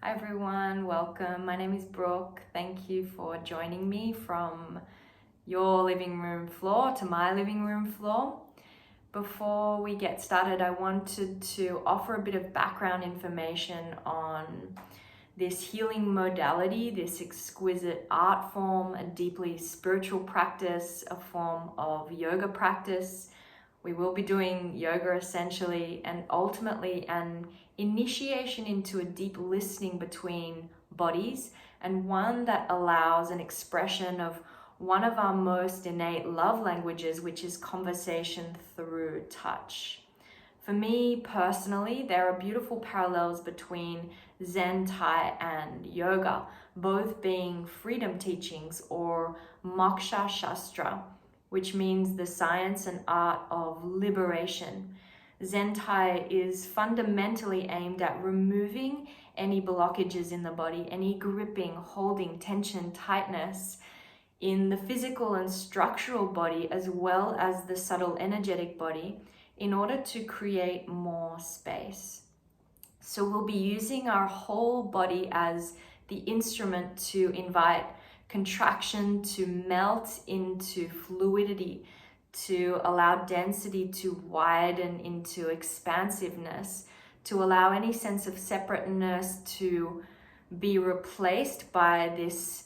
Hi everyone, welcome. My name is Brooke. Thank you for joining me from your living room floor to my living room floor. Before we get started, I wanted to offer a bit of background information on this healing modality, this exquisite art form, a deeply spiritual practice, a form of yoga practice. We will be doing yoga essentially, and ultimately an initiation into a deep listening between bodies, and one that allows an expression of one of our most innate love languages, which is conversation through touch. For me personally, there are beautiful parallels between Zen, Tai, and yoga, both being freedom teachings or Moksha Shastra, which means the science and art of liberation. Zen Tai is fundamentally aimed at removing any blockages in the body, any gripping, holding, tension, tightness in the physical and structural body, as well as the subtle energetic body, in order to create more space. So we'll be using our whole body as the instrument to invite contraction to melt into fluidity, to allow density to widen into expansiveness, to allow any sense of separateness to be replaced by this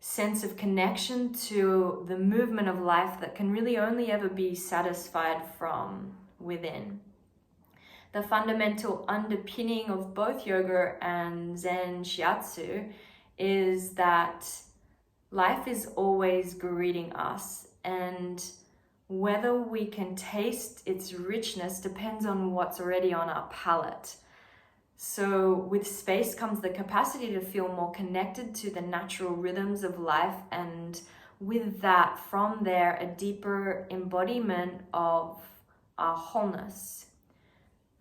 sense of connection to the movement of life that can really only ever be satisfied from within. The fundamental underpinning of both yoga and Zen Shiatsu is that life is always greeting us, and whether we can taste its richness depends on what's already on our palate. So with space comes the capacity to feel more connected to the natural rhythms of life, and with that, from there, a deeper embodiment of our wholeness.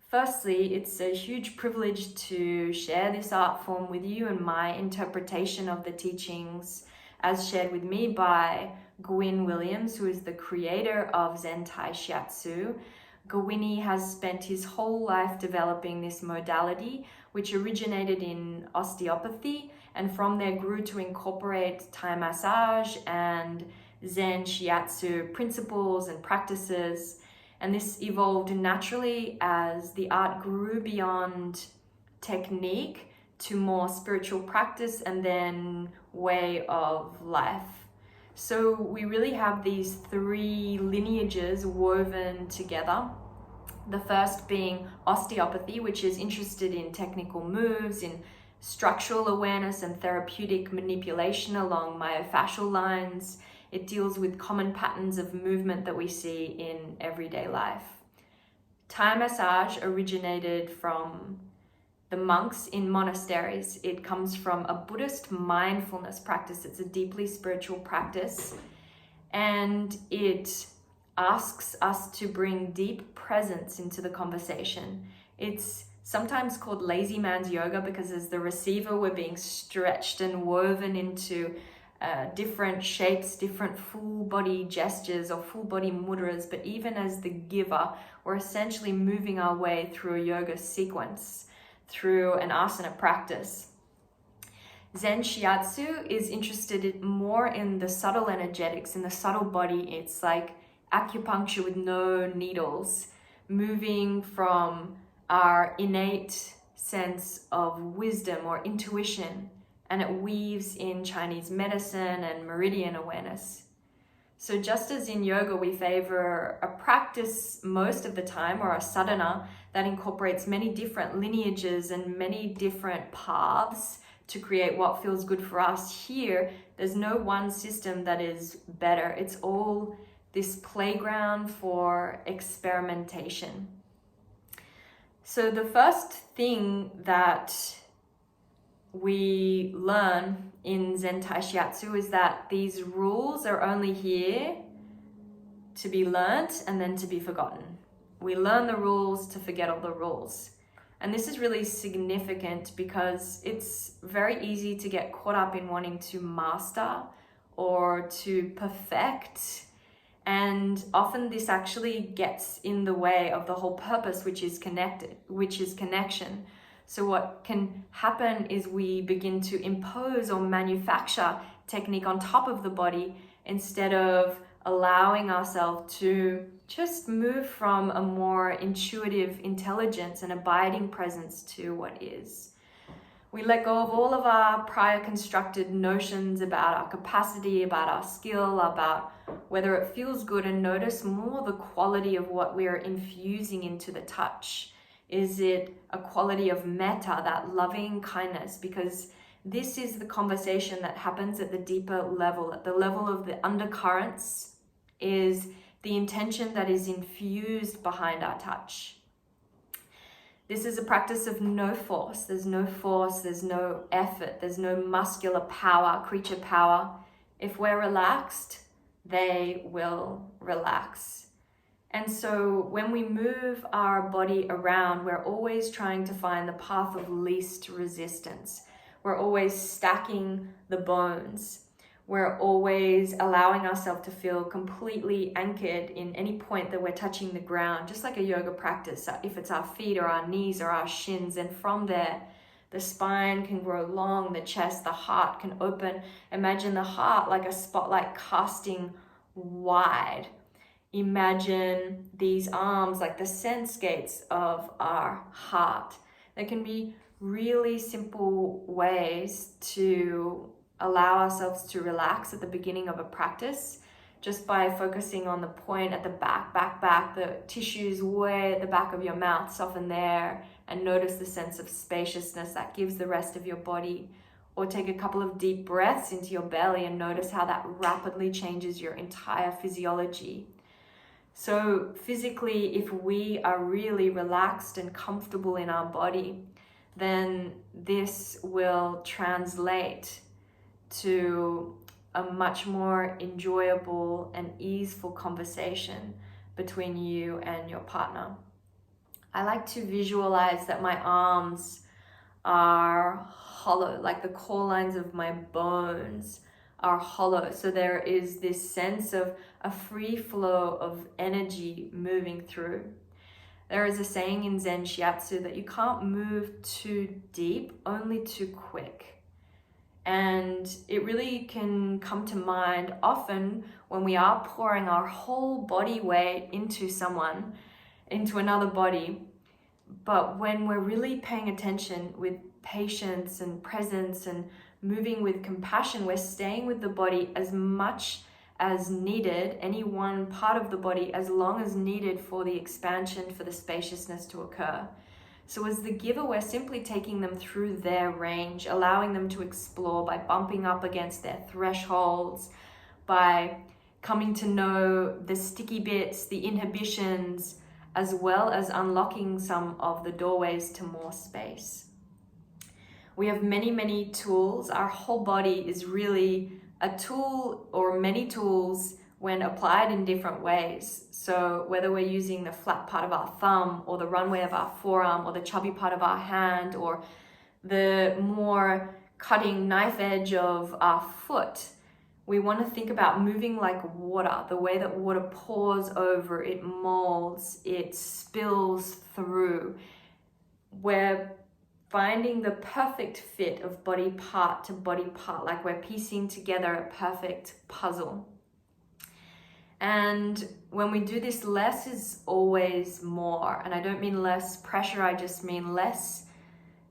Firstly, it's a huge privilege to share this art form with you and my interpretation of the teachings as shared with me by Gwyn Williams, who is the creator of Zen Tai Shiatsu. Gwynny has spent his whole life developing this modality, which originated in osteopathy and from there grew to incorporate Thai massage and Zen Shiatsu principles and practices. And this evolved naturally as the art grew beyond technique to more spiritual practice and then way of life. So we really have these three lineages woven together. The first being osteopathy, which is interested in technical moves, in structural awareness and therapeutic manipulation along myofascial lines. It deals with common patterns of movement that we see in everyday life. Thai massage originated from the monks in monasteries. It comes from a Buddhist mindfulness practice. It's a deeply spiritual practice, and it asks us to bring deep presence into the conversation. It's sometimes called lazy man's yoga because as the receiver, we're being stretched and woven into different shapes, different full body gestures or full body mudras, but even as the giver, we're essentially moving our way through a yoga sequence, through an asana practice. Zen Shiatsu is interested more in the subtle energetics, in the subtle body. It's like acupuncture with no needles, moving from our innate sense of wisdom or intuition, and it weaves in Chinese medicine and meridian awareness. So just as in yoga we favor a practice most of the time, or a sadhana, that incorporates many different lineages and many different paths to create what feels good for us, here there's no one system that is better. It's all this playground for experimentation. So the first thing that we learn in Zen Tai Shiatsu is that these rules are only here to be learnt and then to be forgotten. We learn the rules to forget all the rules. And this is really significant because it's very easy to get caught up in wanting to master or to perfect. And often this actually gets in the way of the whole purpose, which is connection. So what can happen is we begin to impose or manufacture technique on top of the body instead of allowing ourselves to just move from a more intuitive intelligence and abiding presence to what is. We let go of all of our prior constructed notions about our capacity, about our skill, about whether it feels good, and notice more the quality of what we're infusing into the touch. Is it a quality of metta, that loving kindness? Because this is the conversation that happens at the deeper level, at the level of the undercurrents, is the intention that is infused behind our touch. This is a practice of no force. There's no force, there's no effort, there's no muscular power, creature power. If we're relaxed, they will relax. And so when we move our body around, we're always trying to find the path of least resistance. We're always stacking the bones. We're always allowing ourselves to feel completely anchored in any point that we're touching the ground, just like a yoga practice. If it's our feet or our knees or our shins, and from there, the spine can grow long, the chest, the heart can open. Imagine the heart like a spotlight casting wide. Imagine these arms like the sense gates of our heart. There can be really simple ways to allow ourselves to relax at the beginning of a practice, just by focusing on the point at the back, the tissues way at the back of your mouth, soften there and notice the sense of spaciousness that gives the rest of your body. Or take a couple of deep breaths into your belly and notice how that rapidly changes your entire physiology. So physically, if we are really relaxed and comfortable in our body, then this will translate to a much more enjoyable and easeful conversation between you and your partner. I like to visualize that my arms are hollow, like the core lines of my bones are hollow. So there is this sense of a free flow of energy moving through. There is a saying in Zen Shiatsu that you can't move too deep, only too quick. And it really can come to mind often when we are pouring our whole body weight into someone, into another body. But when we're really paying attention with patience and presence and moving with compassion, we're staying with the body as much as needed, any one part of the body, as long as needed for the expansion, for the spaciousness to occur. So as the giver, we're simply taking them through their range, allowing them to explore by bumping up against their thresholds, by coming to know the sticky bits, the inhibitions, as well as unlocking some of the doorways to more space. We have many, many tools. Our whole body is really a tool, or many tools, when applied in different ways. So whether we're using the flat part of our thumb or the runway of our forearm or the chubby part of our hand or the more cutting knife edge of our foot, we want to think about moving like water, the way that water pours over, it molds, it spills through. We're finding the perfect fit of body part to body part, like we're piecing together a perfect puzzle. And when we do this, less is always more. And I don't mean less pressure, I just mean less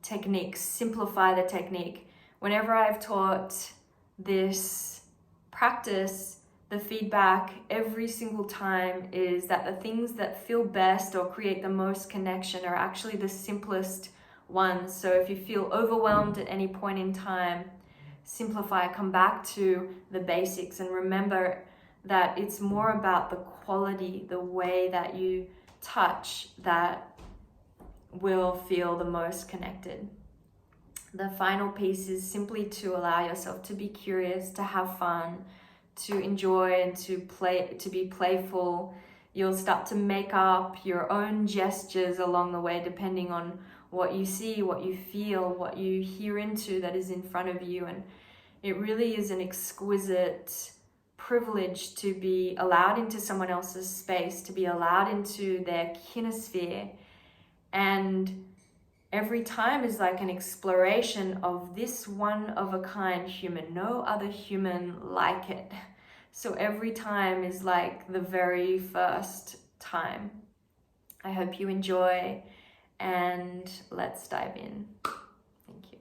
technique. Simplify the technique. Whenever I've taught this practice, the feedback every single time is that the things that feel best or create the most connection are actually the simplest ones. So if you feel overwhelmed at any point in time, simplify, come back to the basics, and remember that it's more about the quality, the way that you touch, that will feel the most connected. The final piece is simply to allow yourself to be curious, to have fun, to enjoy, and to play, to be playful. You'll start to make up your own gestures along the way, depending on what you see, what you feel, what you hear into that is in front of you. And it really is an exquisite privilege to be allowed into someone else's space, to be allowed into their kinesphere. And every time is like an exploration of this one of a kind human, no other human like it. So every time is like the very first time. I hope you enjoy, and let's dive in. Thank you.